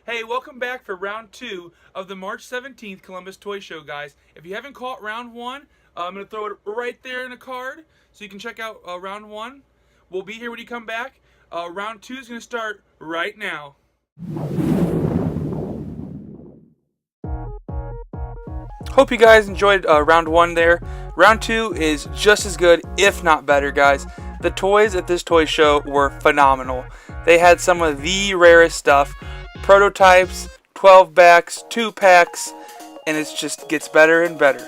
Hey, welcome back for round 2 of the March 17th Columbus Toy Show, guys. If you haven't caught round 1, I'm going to throw it right there in a card so you can check out round 1. We'll be here when you come back. Round 2 is going to start right now. Hope you guys enjoyed round 1 there. Round 2 is just as good, if not better, guys. The toys at this toy show were phenomenal. They had some of the rarest stuff. Prototypes, 12 backs, 2 packs, and it just gets better and better.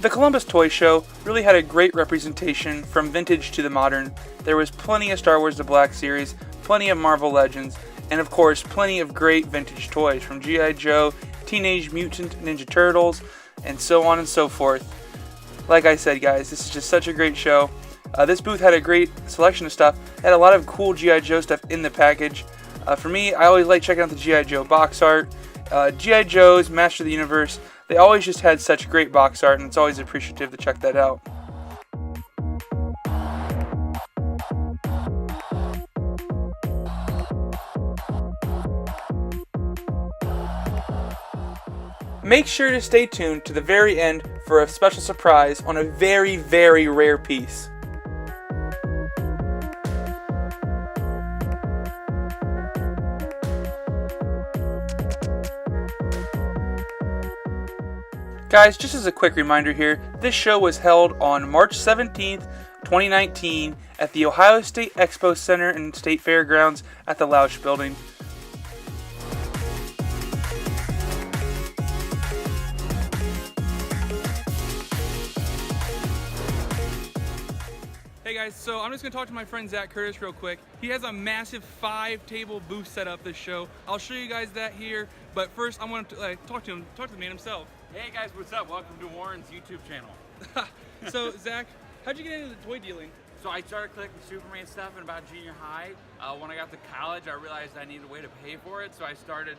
The Columbus Toy Show really had a great representation from vintage to the modern. There was plenty of Star Wars The Black Series, plenty of Marvel Legends, and of course plenty of great vintage toys from G.I. Joe, Teenage Mutant Ninja Turtles, and so on and so forth. Like I said, guys, this is just such a great show. This booth had a great selection of stuff. It had a lot of cool G.I. Joe stuff in the package. For me, I always like checking out the G.I. Joe box art. G.I. Joe's, Master of the Universe, they always just had such great box art, and it's always appreciative to check that out. Make sure to stay tuned to the very end for a special surprise on a very, very rare piece. Guys, just as a quick reminder here, this show was held on March 17th, 2019 at the Ohio State Expo Center and State Fairgrounds at the Lausch Building. Hey guys, so I'm just going to talk to my friend Zach Curtis real quick. He has a massive 5-table booth set up this show. I'll show you guys that here, but first I want to talk to the man himself. Hey guys, what's up? Welcome to Warren's YouTube channel. So Zach, how'd you get into the toy dealing? So I started collecting Superman stuff in about junior high. When I got to college, I realized I needed a way to pay for it, so I started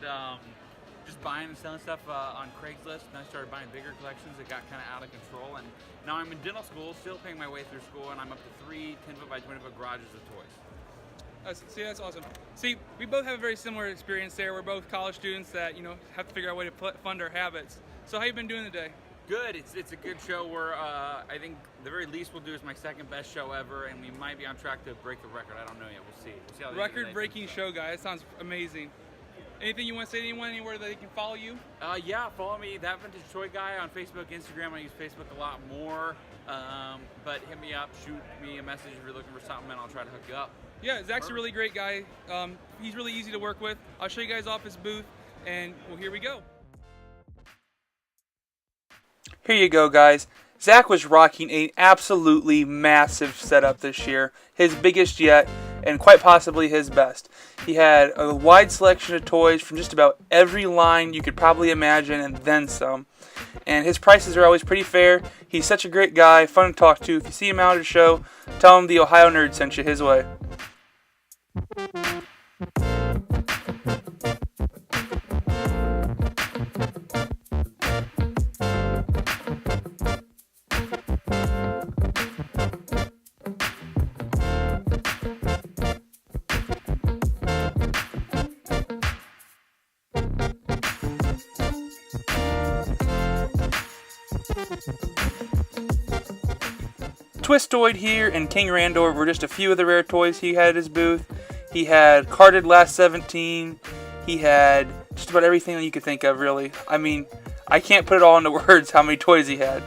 just buying and selling stuff on Craigslist, and I started buying bigger collections. It got kind of out of control, and now I'm in dental school, still paying my way through school, and I'm up to 3 10-foot by 20-foot garages of toys. See, that's awesome. See, we both have a very similar experience there. We're both college students that, have to figure out a way to fund our habits. So how you been doing today? Good. It's a good show. I think the very least we'll do is my second best show ever, and we might be on track to break the record. I don't know yet. We'll see. We'll see how record-breaking show, guys. That sounds amazing. Anything you want to say to anyone, anywhere that they can follow you? Yeah, follow me, That Vintage Toy Guy, on Facebook, Instagram. I use Facebook a lot more, but hit me up, shoot me a message if you're looking for something, and I'll try to hook you up. Yeah, Zach's a really great guy. He's really easy to work with. I'll show you guys off his booth, and well, here we go. Here you go, guys. Zach was rocking an absolutely massive setup this year, his biggest yet, and quite possibly his best. He had a wide selection of toys from just about every line you could probably imagine, and then some. And his prices are always pretty fair. He's such a great guy, fun to talk to. If you see him out at a show, tell him the Ohio Nerd sent you his way. Twistoid here and King Randor were just a few of the rare toys he had at his booth. He had carded Last 17. He had just about everything that you could think of, really. I mean, I can't put it all into words how many toys he had.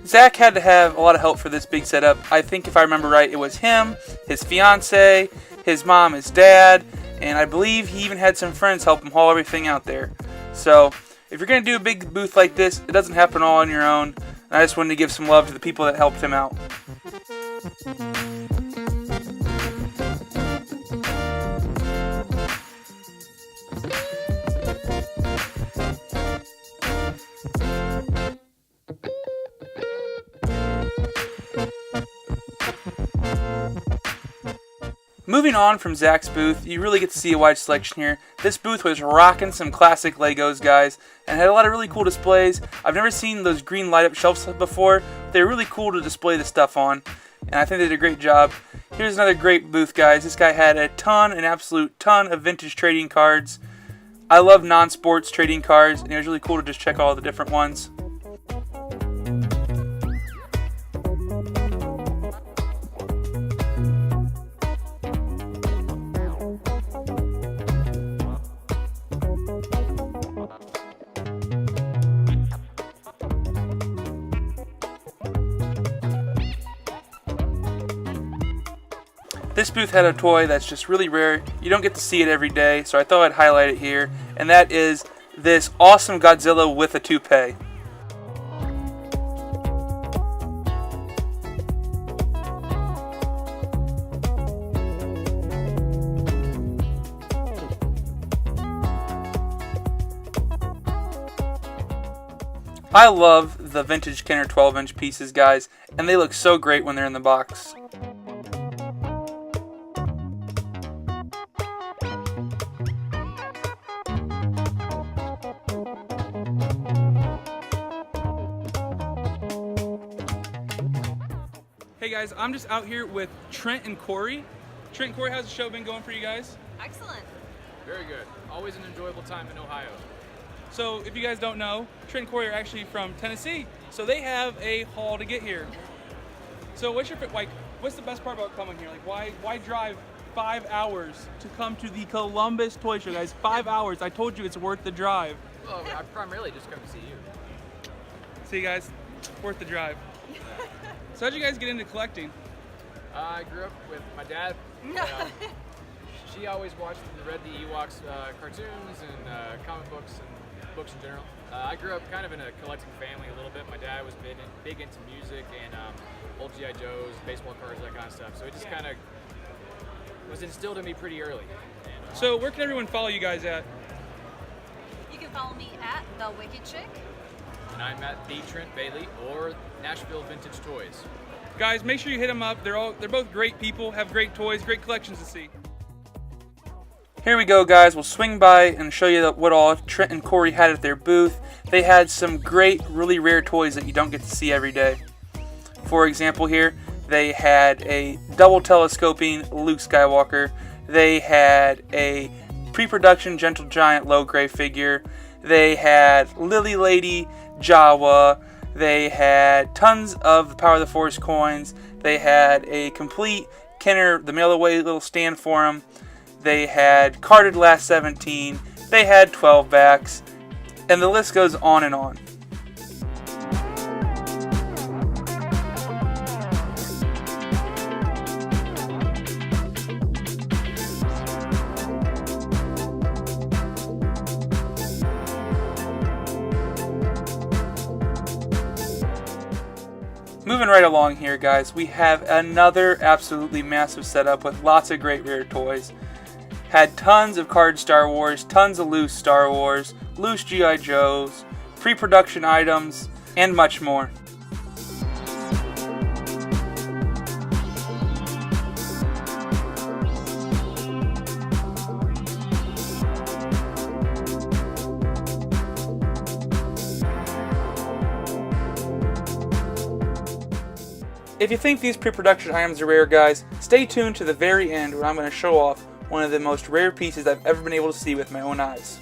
Zach had to have a lot of help for this big setup. I think if I remember right, it was him, his fiance, his mom, his dad, and I believe he even had some friends help him haul everything out there. So if you're going to do a big booth like this, it doesn't happen all on your own. And I just wanted to give some love to the people that helped him out. Moving on from Zach's booth, you really get to see a wide selection here. This booth was rocking some classic Legos, guys, and had a lot of really cool displays. I've never seen those green light-up shelves before. They're really cool to display the stuff on, and I think they did a great job. Here's another great booth, guys. This guy had an absolute ton of vintage trading cards. I love non-sports trading cards, and it was really cool to just check all the different ones. This booth had a toy that's just really rare. You don't get to see it every day, so I thought I'd highlight it here, and that is this awesome Godzilla with a toupee. I love the vintage Kenner 12-inch pieces, guys, and they look so great when they're in the box. Hey guys, I'm just out here with Trent and Corey. Trent and Corey, how's the show been going for you guys? Excellent. Very good. Always an enjoyable time in Ohio. So if you guys don't know, Trent and Corey are actually from Tennessee, so they have a haul to get here. So what's the best part about coming here? Like why drive 5 hours to come to the Columbus Toy Show, guys? 5 hours. I told you it's worth the drive. Well, I primarily just come to see you. See, guys, worth the drive. So how'd you guys get into collecting? I grew up with my dad. She always watched and read the Ewoks cartoons and comic books and books in general. I grew up kind of in a collecting family a little bit. My dad was big into music and old G.I. Joes, baseball cards, that kind of stuff. So it just kind of was instilled in me pretty early. And, so where can everyone follow you guys at? You can follow me at The Wicked Chick. And I'm at the Trent Bailey or Nashville Vintage Toys. Guys, make sure you hit them up. They're both great people, have great toys, great collections to see. Here we go, guys. We'll swing by and show you what all Trent and Corey had at their booth. They had some great, really rare toys that you don't get to see every day. For example here, they had a double telescoping Luke Skywalker. They had a pre-production Gentle Giant low gray figure. They had Lily Lady, Jawa. They had tons of the Power of the Force coins. They had a complete Kenner, the mail-away little stand for them. They had carded Last 17. They had 12 backs. And the list goes on and on. Moving right along here, guys, we have another absolutely massive setup with lots of great rare toys. Had tons of card Star Wars, tons of loose Star Wars, loose G.I. Joes, pre-production items, and much more. If you think these pre-production items are rare, guys, stay tuned to the very end where I'm going to show off one of the most rare pieces I've ever been able to see with my own eyes.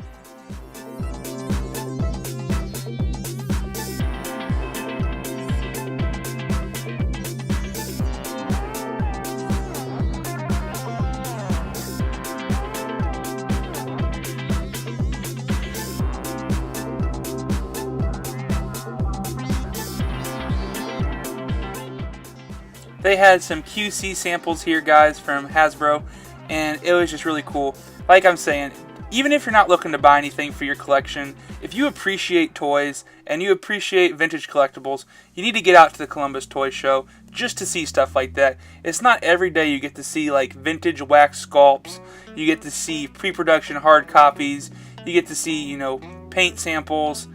They had some QC samples here, guys, from Hasbro, and it was just really cool. Like I'm saying, even if you're not looking to buy anything for your collection, if you appreciate toys and you appreciate vintage collectibles, you need to get out to the Columbus Toy Show just to see stuff like that. It's not every day you get to see like vintage wax sculpts, you get to see pre-production hard copies, you get to see, you know, paint samples.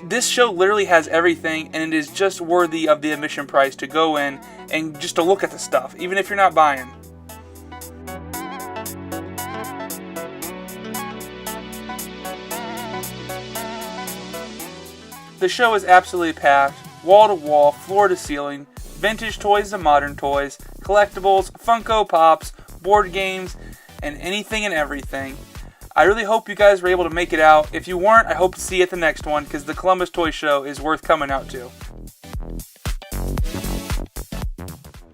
This show literally has everything, and it is just worthy of the admission price to go in and just to look at the stuff, even if you're not buying. The show is absolutely packed, wall to wall, floor to ceiling, vintage toys to modern toys, collectibles, Funko Pops, board games, and anything and everything. I really hope you guys were able to make it out. If you weren't, I hope to see you at the next one, because the Columbus Toy Show is worth coming out to.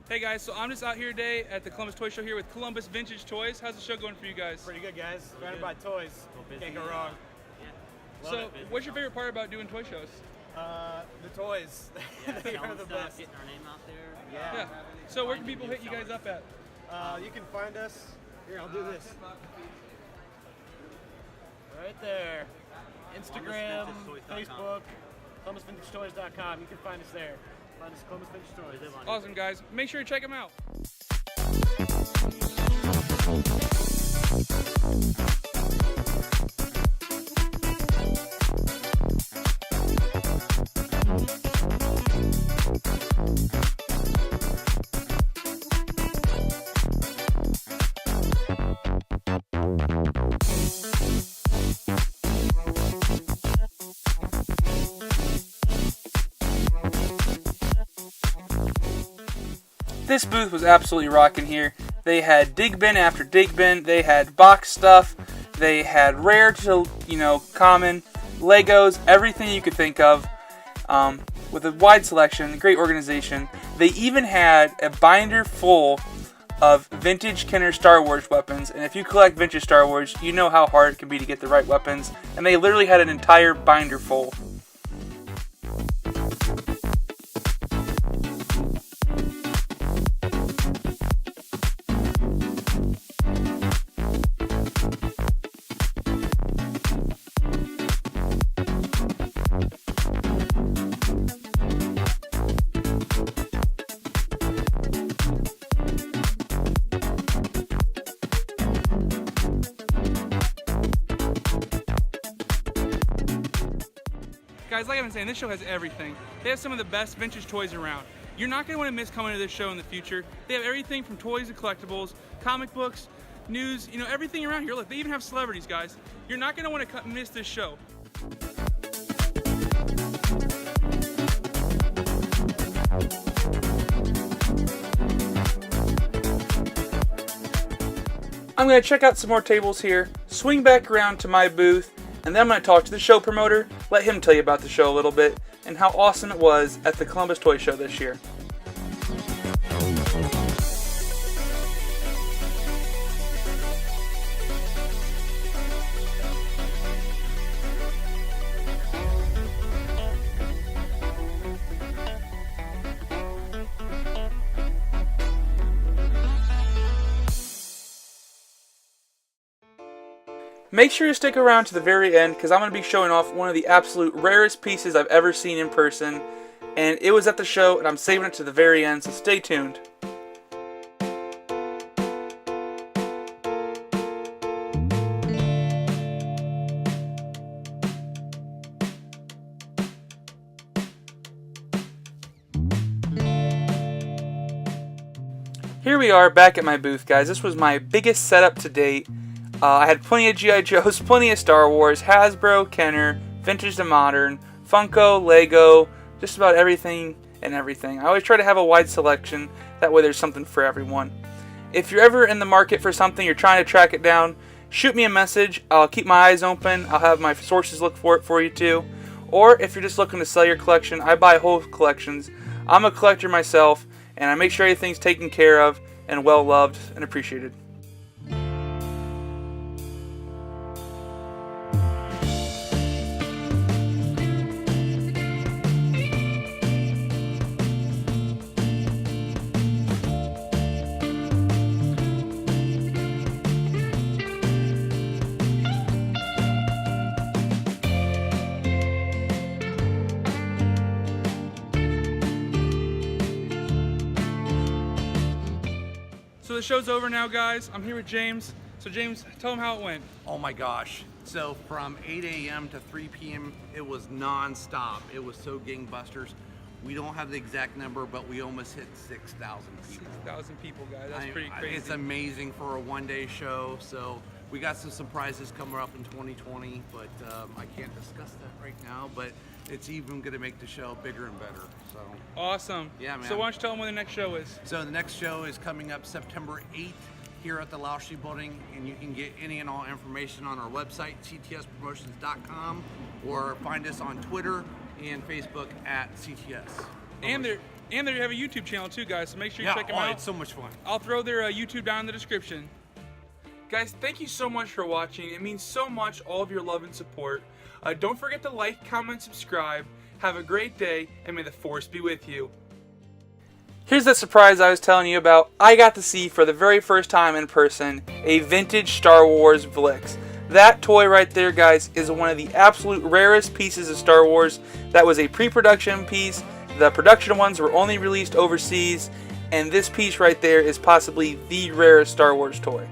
Hey guys, so I'm just out here today at the Columbus Toy Show here with Columbus Vintage Toys. How's the show going for you guys? Pretty good, guys. Surrounded by toys. Can't go wrong. So, what's your favorite part about doing toy shows? The toys. They are the best. Getting our name out there. Yeah. So, where can people hit you guys up at? You can find us. Here, I'll do this. Right there. Instagram, Facebook, ColumbusVintageToys.com. You can find us there. Find us at Columbus Vintage Toys. Awesome, guys. Make sure you check them out. This booth was absolutely rocking here. They had dig bin after dig bin. They had box stuff. They had rare to, common, Legos, everything you could think of, with a wide selection, great organization. They even had a binder full of vintage Kenner Star Wars weapons. And if you collect vintage Star Wars, you know how hard it can be to get the right weapons. And they literally had an entire binder full. Guys, like I've been saying, this show has everything. They have some of the best vintage toys around. You're not going to want to miss coming to this show in the future. They have everything from toys and collectibles, comic books, news, everything around here. Look, they even have celebrities, guys. You're not going to want to miss this show. I'm going to check out some more tables here, swing back around to my booth, and then I'm going to talk to the show promoter, let him tell you about the show a little bit, and how awesome it was at the Columbus Toy Show this year. Make sure you stick around to the very end, because I'm going to be showing off one of the absolute rarest pieces I've ever seen in person, and it was at the show, and I'm saving it to the very end, so stay tuned. Here we are back at my booth, guys. This was my biggest setup to date. I had plenty of G.I. Joes, plenty of Star Wars, Hasbro, Kenner, vintage to modern, Funko, Lego, just about everything and everything. I always try to have a wide selection, that way there's something for everyone. If you're ever in the market for something, you're trying to track it down, shoot me a message. I'll keep my eyes open. I'll have my sources look for it for you too. Or if you're just looking to sell your collection, I buy whole collections. I'm a collector myself, and I make sure everything's taken care of and well loved and appreciated. So the show's over now, guys. I'm here with James. So James, tell them how it went. Oh my gosh. So from 8 a.m. to 3 p.m. it was non-stop. It was so gangbusters. We don't have the exact number, but we almost hit 6,000 people. 6,000 people, guys. That's pretty crazy. It's amazing for a one-day show. So we got some surprises coming up in 2020, but I can't discuss that right now. But it's even going to make the show bigger and better. So Awesome. Yeah, man. So why don't you tell them when the next show is? So the next show is coming up September 8th here at the Lausche Building, and you can get any and all information on our website, ctspromotions.com, or find us on Twitter and Facebook at CTS. And they have a YouTube channel too, guys, so make sure you check them out. It's so much fun. I'll throw their YouTube down in the description. Guys, thank you so much for watching. It means so much, all of your love and support. Don't forget to like, comment, subscribe. Have a great day, and may the Force be with you. Here's the surprise I was telling you about. I got to see for the very first time in person a vintage Star Wars Vlix. That toy right there, guys, is one of the absolute rarest pieces of Star Wars. That was a pre-production piece. The production ones were only released overseas, and this piece right there is possibly the rarest Star Wars toy.